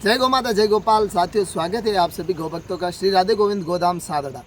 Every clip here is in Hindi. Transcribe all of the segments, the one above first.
जय गौ माता जय गोपाल। साथियों, स्वागत है आप सभी गौ भक्तों का श्री राधे गोविंद गोधाम सादड़ा।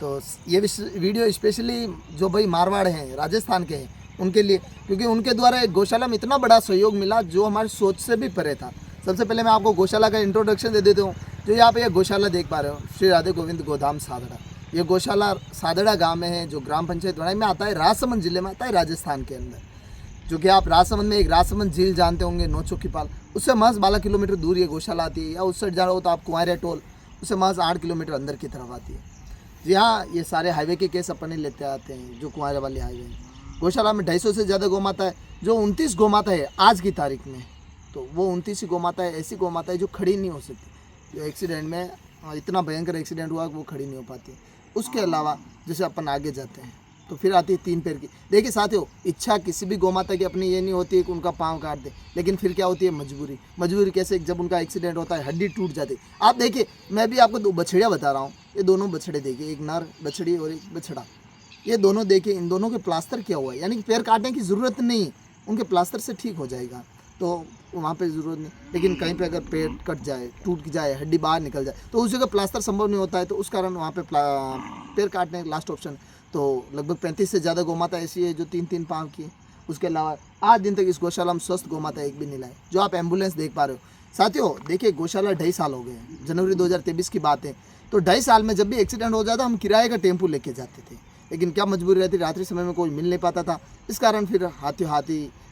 तो ये वीडियो स्पेशली जो भाई मारवाड़ हैं, राजस्थान के हैं, उनके लिए, क्योंकि उनके द्वारा एक गौशाला में इतना बड़ा सहयोग मिला जो हमारी सोच से भी परे था। सबसे पहले मैं आपको गौशाला का इंट्रोडक्शन दे देता हूँ। जो यहाँ पे ये गौशाला देख पा रहे हो, श्री राधे गोविंद गोधाम सादड़ा, ये गौशाला सादड़ा गाँव में है, जो ग्राम पंचायत वड़ाई में आता है, राजसमंद जिले में आता है, राजस्थान के अंदर। जो कि आप राजसमंद में एक राजसमंद झील जानते होंगे, नौचौकीपाल, उससे महज 12 किलोमीटर दूर ये गौशाला आती है। या उस साइड जा रहे हो तो आप कुंवारिया टोल, उससे महज 8 किलोमीटर अंदर की तरफ आती है। जी हाँ, ये सारे हाईवे के केस अपन लेते आते हैं, जो कुंवारिया वाले हाईवे हैं। गौशाला में 250 से ज़्यादा गौमाता है। जो 29 गौमाता है आज की तारीख में, तो वो 29 ही गौमाता है, ऐसी गौमाता है जो खड़ी नहीं हो सकती। जो एक्सीडेंट में इतना भयंकर एक्सीडेंट हुआ वो खड़ी नहीं हो पाती। उसके अलावा जैसे अपन आगे जाते हैं तो फिर आती है 3 पैर की। देखिए साथियों, इच्छा किसी भी गौमाता की अपनी ये नहीं होती है कि उनका पाँव काट दे, लेकिन फिर क्या होती है, मजबूरी। मजबूरी कैसे? जब उनका एक्सीडेंट होता है, हड्डी टूट जाती है। आप देखिए, मैं भी आपको 2 बछड़ियाँ बता रहा हूँ। ये दोनों बछड़े देखिए, एक नर बछड़ी और एक बछड़ा। ये दोनों देखिए, इन दोनों के प्लास्टर किया हुआ है, यानी कि पैर काटने की ज़रूरत नहीं, उनके प्लास्टर से ठीक हो जाएगा। तो वहाँ पे ज़रूरत नहीं, लेकिन कहीं पे अगर पैर कट जाए, टूट जाए, हड्डी बाहर निकल जाए, तो उस जगह प्लास्टर संभव नहीं होता है। तो उस कारण वहाँ पे पैर काटने लास्ट ऑप्शन। तो लगभग 35 से ज़्यादा गौमाता ऐसी है जो 3-3 पाँव की है। उसके अलावा आज दिन तक इस गौशाला में स्वस्थ गौमाता एक भी नहीं लाए। जो आप एम्बुलेंस देख पा रहे हो साथियों, देखिए गौशाला 2.5 साल हो गए हैं, जनवरी 2023 की बात है। तो 2.5 साल में जब भी एक्सीडेंट हो जाता हम किराए का टेम्पो लेके जाते थे, लेकिन क्या मजबूरी रहती, रात्रि समय में कोई मिल नहीं पाता था। इस कारण फिर हाथी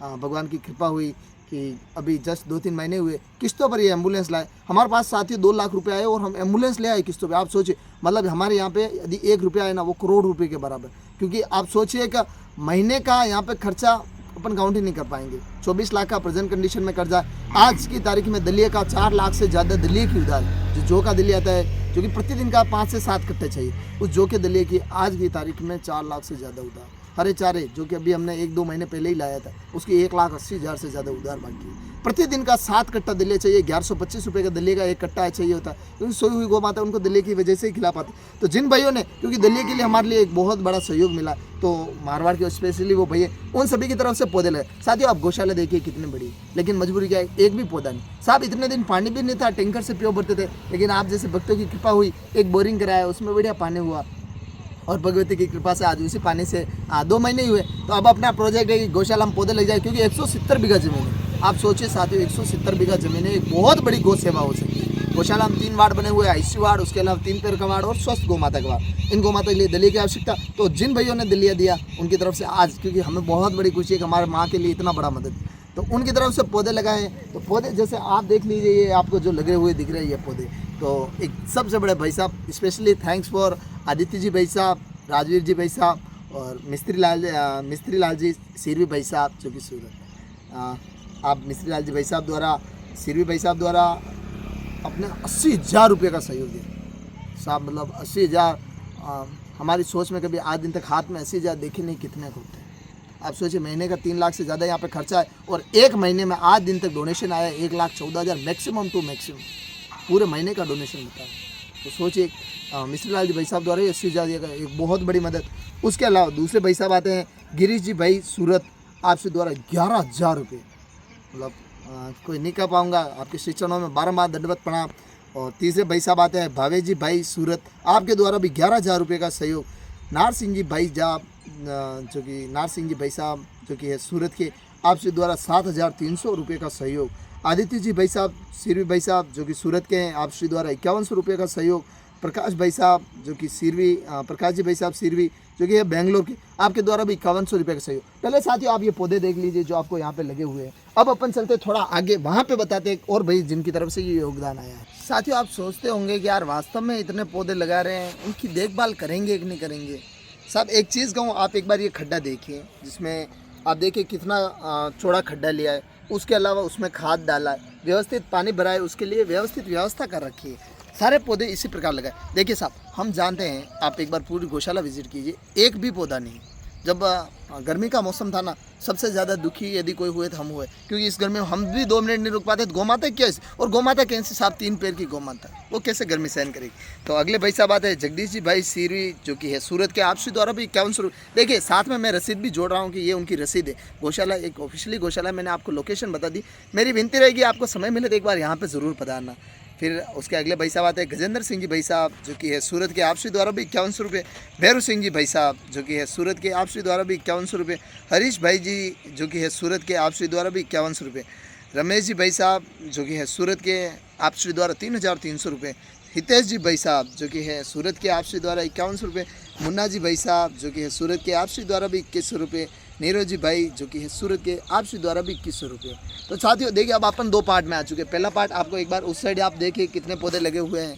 भगवान की कृपा हुई कि अभी जस्ट 2-3 महीने हुए किस्तों पर ये एम्बुलेंस लाए। हमारे पास साथियों 2 लाख रुपए आए और हम एम्बुलेंस ले आए किस्तों पे। आप सोचिए, मतलब हमारे यहाँ पे यदि 1 रुपया आए ना, वो करोड़ रुपए के बराबर। क्योंकि आप सोचिए कि महीने का यहाँ पे खर्चा अपन काउंट ही नहीं कर पाएंगे। 24 लाख का प्रेजेंट कंडीशन में कर्जा आज की तारीख में। दलिया का 4 लाख से ज़्यादा दलिया की उधार, जो का दलिया आता है, जो कि प्रतिदिन का 5 से 7 कट्टे चाहिए, उस जो के दलिया की आज की तारीख में 4 लाख से ज़्यादा उधार। हरे चारे जो कि अभी हमने 1-2 महीने पहले ही लाया था, उसकी 1,80,000 से ज़्यादा उधार बाकी है। प्रतिदिन का 7 कट्टा दलिया चाहिए। 1125 रुपये का दलिया का 1 कट्टा चाहिए होता है, क्योंकि सोई हुई गौ माता उनको दलिया की वजह से ही खिला पाते। तो जिन भाइयों ने, क्योंकि दलिया के लिए हमारे लिए एक बहुत बड़ा सहयोग मिला, तो मारवाड़ के स्पेशली वो भैया, उन सभी की तरफ से पौधे लगे। साथियों, आप गौशाला देखिए कितनी बड़ी है, लेकिन मजबूरी क्या है, एक भी पौधा नहीं। साहब इतने दिन पानी भी नहीं था, टैंकर से प्योर भरते थे, लेकिन आप जैसे भक्तों की कृपा हुई, एक बोरिंग कराया, उसमें बढ़िया पानी हुआ, और भगवती की कृपा से आज उसी पानी से 2 महीने हुए। तो अब अपना प्रोजेक्ट है कि गौशाला में पौधे लग जाए, क्योंकि 170 बीघा जमीन है। आप सोचिए साथियों, 170 बीघा जमीन है, एक बहुत बड़ी गौ सेवा हो सकती है। गौशाला में 3 वार्ड बने हुए हैं, ICU वार्ड, उसके अलावा 3 पैर का वार्ड और स्वस्थ गौ माता का वार्ड। इन गौ माता के लिए दलिया की आवश्यकता, तो जिन भाइयों ने दलिया दिया उनकी तरफ से आज, क्योंकि हमें बहुत बड़ी खुशी है कि हमारे माँ के लिए इतना बड़ा मदद, तो उनकी तरफ से पौधे लगाए। तो पौधे जैसे आप देख लीजिए, ये आपको जो लगे हुए दिख रहे हैं ये पौधे, तो एक सबसे बड़े भाई साहब, specially thanks for Aditya ji भाई साहब, राजवीर जी भाई साहब, और मिस्त्री लाल जी सिरवी भाई साहब, जो कि सूरत। आप मिस्त्री लाल जी भाई साहब द्वारा, सिरवी भाई साहब द्वारा अपने 80,000 रुपये का सहयोग दिया साहब। मतलब 80,000, हमारी सोच में कभी आज दिन तक हाथ में 80,000 देखे नहीं कितने होते हैं। आप सोचिए, महीने का 3 लाख से ज़्यादा यहाँ पे खर्चा है, और एक महीने में आज दिन तक डोनेशन आया 1,14,000 मैक्सिमम टू मैक्सिमम, पूरे महीने का डोनेशन बता है। तो सोचिए, मिस्त्री लाल जी भाई साहब द्वारा 80,000 दिया गया, एक बहुत बड़ी मदद। उसके अलावा दूसरे भाई साहब आते हैं, गिरीश जी भाई सूरत, आपसे द्वारा 11,000 रुपये। मतलब कोई नहीं कह पाऊँगा, आपके श्री चरणों में बारंबार दंडवत प्रणाम। और तीसरे भाई साहब आते हैं, भावेश जी भाई सूरत, आपके द्वारा भी 11,000 रुपये का सहयोग। नार सिंह जी भाई जो कि नार सिंह जी भाई साहब जो कि है सूरत के, आपसे द्वारा 7,300 रुपये का सहयोग। आदित्य जी भाई साहब, सिरवी भाई साहब जो कि सूरत के हैं, आपसे द्वारा 5100 रुपये का सहयोग। प्रकाश भाई साहब जो कि सिरवी, प्रकाश जी भाई साहब सिरवी जो कि है बेंगलोर के, आपके द्वारा भी 5100 रुपये का सहयोग। पहले साथियों आप ये पौधे देख लीजिए जो आपको यहाँ पे लगे हुए हैं। अब अपन चलते थोड़ा आगे, वहाँ पे बताते हैं और भाई जिनकी तरफ से ये योगदान आया है। साथियों, आप सोचते होंगे कि यार वास्तव में इतने पौधे लगा रहे हैं, उनकी देखभाल करेंगे कि नहीं करेंगे। साहब एक चीज़ कहूँ, आप एक बार ये खड्डा देखिए, जिसमें आप देखिए कितना चौड़ा खड्डा लिया है। उसके अलावा उसमें खाद डाला है, व्यवस्थित पानी भरा है, उसके लिए व्यवस्थित व्यवस्था कर रखी है। सारे पौधे इसी प्रकार लगाए। देखिए साहब, हम जानते हैं, आप एक बार पूरी गौशाला विजिट कीजिए, एक भी पौधा नहीं, जब गर्मी का मौसम था ना, सबसे ज़्यादा दुखी यदि कोई हुए तो हम हुए, क्योंकि इस गर्मी में हम भी 2 मिनट नहीं रुक पाते। तो गौमाता कैसे, और गौमाता कैसे साहब 3 पैर की गौमाता, वो कैसे गर्मी सहन करेगी। तो अगले भाई साहब आते हैं जगदीश जी भाई सीरवी, जो कि है सूरत के, आपसी द्वारा भी 5100 रुपये। देखिए साथ में मैं रसीद भी जोड़ रहा हूँ कि ये उनकी रसीद है। गौशाला एक ऑफिशियली गौशाला, मैंने आपको लोकेशन बता दी। मेरी विनती रहेगी आपको समय मिले तो एक बार यहाँ पर ज़रूर पधारना। फिर उसके अगले भाई साहब आते हैं गजेंद्र सिंह जी भाई साहब, जो कि है सूरत के, आपसी द्वारा भी 5100 रुपये। भैरू सिंह जी भाई साहब, जो कि है सूरत के, आपसी द्वारा भी 5100 रुपये। हरीश भाई जी, जो कि है सूरत के, आपसी द्वारा भी 5100 रुपये। रमेश जी भाई साहब, जो कि है सूरत के, आपसी द्वारा 3300 रुपये। हितेश जी भाई साहब, जो कि है सूरत के, आपसी द्वारा 5100 रुपये। मुन्ना जी भाई साहब, जो कि है सूरत के, आपसी द्वारा भी 2100 रुपये। नीरज जी भाई, जो कि है सूरत के, आपसी द्वारा भी 2100 रुपये। तो साथियों देखिए, अब अपन 2 पार्ट में आ चुके हैं। पहला पार्ट आपको एक बार उस साइड आप देखिए कितने पौधे लगे हुए हैं।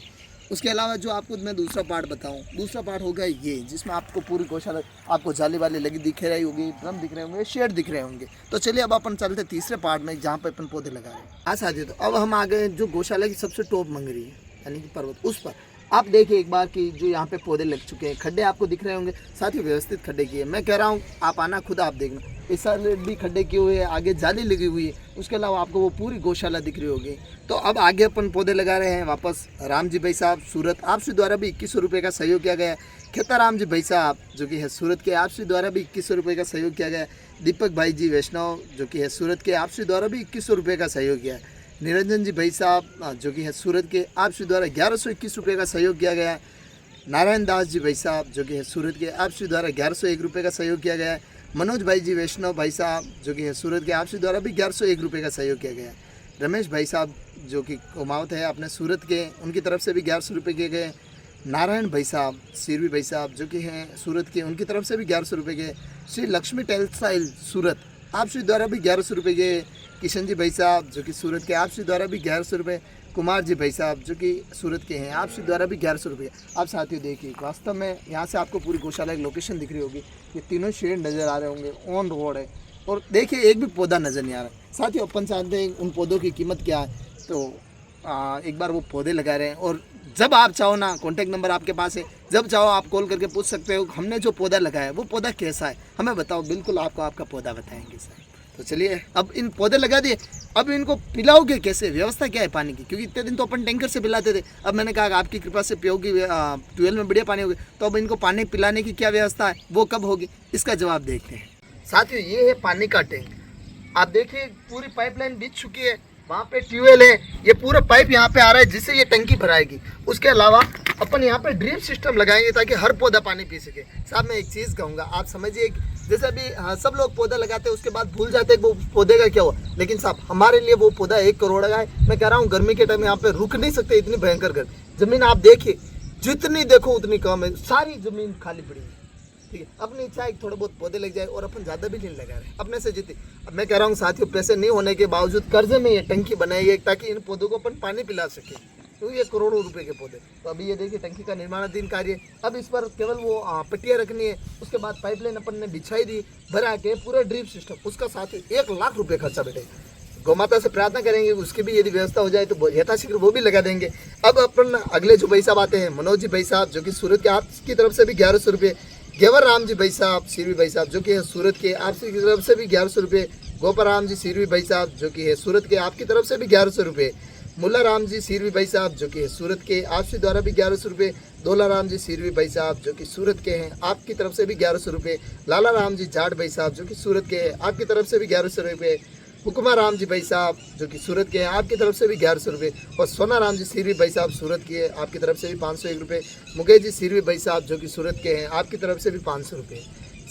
उसके अलावा जो आपको मैं दूसरा पार्ट बताऊं, दूसरा पार्ट होगा ये, जिसमें आपको पूरी गौशाला, आपको जाली वाली लगी दिख रही होगी, ड्रम दिख रहे होंगे, शेड दिख रहे होंगे। तो चलिए अब अपन चलते तीसरे पार्ट में, जहाँ पे अपन पौधे लगा रहे हैं। हाँ साथियों, तो अब हम आ गए जो गौशाला की सबसे टॉप मंगरी है, यानी कि पर्वत, उस पर आप देखिए एक बार कि जो यहाँ पे पौधे लग चुके हैं, खड्डे आपको दिख रहे होंगे। साथियों व्यवस्थित खड्डे किए, मैं कह रहा हूँ आप आना खुद आप देखना। इस साइड भी खड्डे किए हुए हैं, आगे जाली लगी हुई है। उसके अलावा आपको वो पूरी गौशाला दिख रही होगी। तो अब आगे अपन पौधे लगा रहे हैं वापस। राम जी भाई साहब सूरत, आपसी द्वारा भी 2100 रुपये का सहयोग किया गया है। खेताराम जी भाई साहब, जो कि है सूरत के, आपसी द्वारा भी 2100 रुपये का सहयोग किया गया है। दीपक भाई जी वैष्णव, जो कि है सूरत के, आपसी द्वारा भी 2100 रुपये का सहयोग किया है। निरंजन जी भाई साहब, जो कि है सूरत के, आपसी द्वारा 1121 रुपये का सहयोग किया गया है। नारायण दास जी भाई साहब, जो कि है सूरत के, आपसी द्वारा 1101 रुपये का सहयोग किया गया है। मनोज भाई जी वैष्णव भाई साहब, जो कि है सूरत के, आपसी द्वारा भी 1101 रुपये का सहयोग किया गया है। रमेश भाई साहब, जो कि कुमावत है अपने सूरत के, उनकी तरफ से भी 1100 रुपये किए गए। नारायण भाई साहब सिरवी भाई साहब, जो कि हैं सूरत के, उनकी तरफ से भी 1100 रुपये के। श्री लक्ष्मी टेक्सटाइल सूरत, आपसी द्वारा भी 1100 रुपये के। किशन जी भाई साहब, जो कि सूरत के, आपसी द्वारा भी 1100 रुपये। कुमार जी भाई साहब, जो कि सूरत के हैं, आपसी द्वारा भी 1100 रुपये। आप साथियों देखिए, वास्तव में यहाँ से आपको पूरी गौशाला की लोकेशन दिख रही होगी। ये तीनों शेड नज़र आ रहे होंगे, ऑन रोड है। और देखिए एक भी पौधा नज़र नहीं आ रहा है। साथियों अपन जानते हैं उन पौधों की कीमत क्या है। तो एक बार वो पौधे लगा रहे हैं, और जब आप चाहो ना, कॉन्टैक्ट नंबर आपके पास है, जब चाहो आप कॉल करके पूछ सकते हो हमने जो पौधा लगाया है वो पौधा कैसा है, हमें बताओ, बिल्कुल आपको आपका पौधा बताएंगे सर। तो चलिए अब इन पौधे लगा दिए, अब इनको पिलाओगे कैसे, व्यवस्था क्या है पानी की, क्योंकि इतने दिन तो अपन टैंकर से पिलाते थे। अब मैंने कहा आपकी कृपा से पियोगी, ट्यूबवेल में बढ़िया पानी होगी, तो अब इनको पानी पिलाने की क्या व्यवस्था है, वो कब होगी, इसका जवाब देखते हैं। साथियों ये है पानी का टैंक, आप देखिए पूरी पाइपलाइन बिछ चुकी है, वहाँ पे ट्यूबवेल है, ये पूरा पाइप यहाँ पे आ रहा है जिससे ये टंकी भराएगी। उसके अलावा अपन यहाँ पे ड्रिप सिस्टम लगाएंगे ताकि हर पौधा पानी पी सके। साहब मैं एक चीज़ कहूँगा, आप समझिए जैसे अभी सब लोग पौधा लगाते हैं उसके बाद भूल जाते हैं वो पौधे का क्या हुआ, लेकिन साहब हमारे लिए वो पौधा 1 करोड़ का है। मैं कह रहा हूँ गर्मी के टाइम यहाँ पे रुक नहीं सकते, इतनी भयंकर गर्मी। जमीन आप देखिए, जितनी देखो उतनी कम है, सारी जमीन खाली पड़ी है। ठीक है, अपनी इच्छा है कि थोड़े बहुत पौधे लग जाए, और अपन ज़्यादा भी नहीं लगा रहे, अपने से जितने। अब मैं कह रहा हूँ साथियों, पैसे नहीं होने के बावजूद कर्जे में ये टंकी बनाई है ताकि इन पौधों को अपन पानी पिला सके, क्योंकि ये करोड़ों रुपए के पौधे। तो अभी ये देखिए टंकी का निर्माणाधीन कार्य, अब इस पर केवल वो पट्टियाँ रखनी है, उसके बाद पाइपलाइन अपन ने बिछाई दी, भरा के पूरा ड्रिप सिस्टम, उसका साथ ही 1 लाख रुपये खर्चा बैठेगा। गौमाता से प्रार्थना करेंगे उसकी भी यदि व्यवस्था हो जाए तो यथाशीघ्र वो भी लगा देंगे। अब अपन अगले जो भाई साहब आते हैं, मनोज जी भाई साहब, जो कि सूरत के, आपकी तरफ से भी 1100 रुपये। गेवर राम जी भाई साहब सिरवी भाई साहब, जो कि है सूरत के, आपकी तरफ से भी 1100 रुपये। गोपाल राम जी सिरवी भाई साहब, जो कि है सूरत के, आपकी तरफ से भी 1100 रुपये। मुल्ला राम जी सिरवी भाई साहब, जो कि है सूरत के, आपसी द्वारा भी 1100 रुपये। दौला राम जी सिरवी भाई साहब, जो कि सूरत के हैं, आपकी तरफ से भी 1100 रुपये। लाला राम जी जाट भाई साहब, जो कि सूरत के हैं, आपकी तरफ से भी 1100 रुपये। हुकुमा राम जी भाई साहब, जो कि सूरत के हैं, आपकी तरफ से भी 1100 रुपये। और सोना राम जी सिरवी भाई साहब सूरत के हैं, आपकी तरफ से भी 501 रुपये। मुकेश जी सिरवी भाई साहब, जो कि सूरत के हैं, आपकी तरफ से भी 500 रुपये।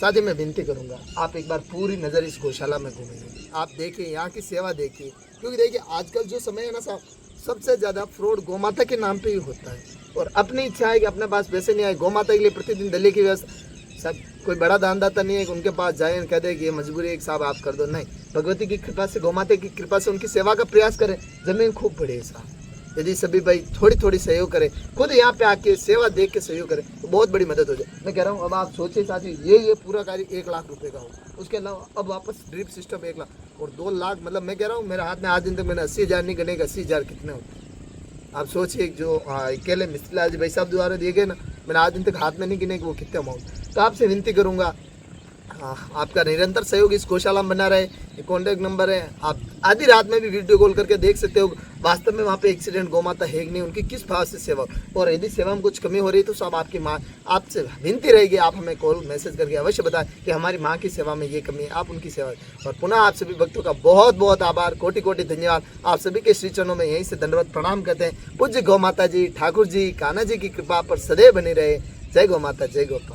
साथ ही मैं विनती करूंगा आप एक बार पूरी नज़र इस गौशाला में घूमेंगे, आप देखिए यहाँ की सेवा देखिए, क्योंकि देखिए आजकल जो समय है ना साहब, सबसे ज़्यादा फ्रॉड गौमाता के नाम पे ही होता है। और अपनी इच्छा है कि अपने पास पैसे नहीं आए, गौमाता के लिए प्रतिदिन दलिया की व्यवस्था, सब कोई बड़ा दानदाता नहीं है कि उनके पास जाए और कह दे कि ये मजबूरी है कि साहब आप कर दो, नहीं, भगवती की कृपा से, गौमाता की कृपा से उनकी सेवा का प्रयास करें, जमीन खूब बढ़े साहब। यदि सभी भाई थोड़ी थोड़ी सहयोग करें, खुद यहाँ पे आके सेवा देख के सहयोग करें तो बहुत बड़ी मदद हो जाए। मैं कह रहा हूँ अब आप सोचिए साथी, ये पूरा कार्य 1 लाख रुपए का होगा। उसके अलावा अब वापस ड्रिप सिस्टम 1 लाख और 2 लाख, मतलब मैं कह रहा हूँ मेरे हाथ में आज दिन तक मैंने 80,000 नहीं गने, 80,000 कितने होते आप सोचिए। जो अकेले मिस्त्री लाल जी भाई साहब द्वारा दिए गए ना, मैंने आज दिन तक हाथ में नहीं गिने कि वो कितने अमाउंट। तो आपसे विनती करूँगा आपका निरंतर सहयोग इस गौशाला में बना रहे। ये कॉन्टैक्ट नंबर है, आप आधी रात में भी वीडियो कॉल करके देख सकते हो वास्तव में वहाँ पे एक्सीडेंट गौ माता है कि नहीं, उनकी किस भाव से सेवा, और यदि सेवा में कुछ कमी हो रही है तो सब आपकी माँ आपसे विनती रहेगी, आप हमें कॉल मैसेज करके अवश्य बताएं कि हमारी माँ की सेवा में ये कमी है, आप उनकी सेवा। और पुनः आप सभी भक्तों का बहुत बहुत आभार, कोटि कोटि धन्यवाद। आप सभी के श्री चरणों में यहीं से दंडवत प्रणाम करते हैं। पूज्य गौ माता जी, ठाकुर जी, कान्हा जी की कृपा पर सदैव बनी रहे। जय गौ माता, जय गोपाल।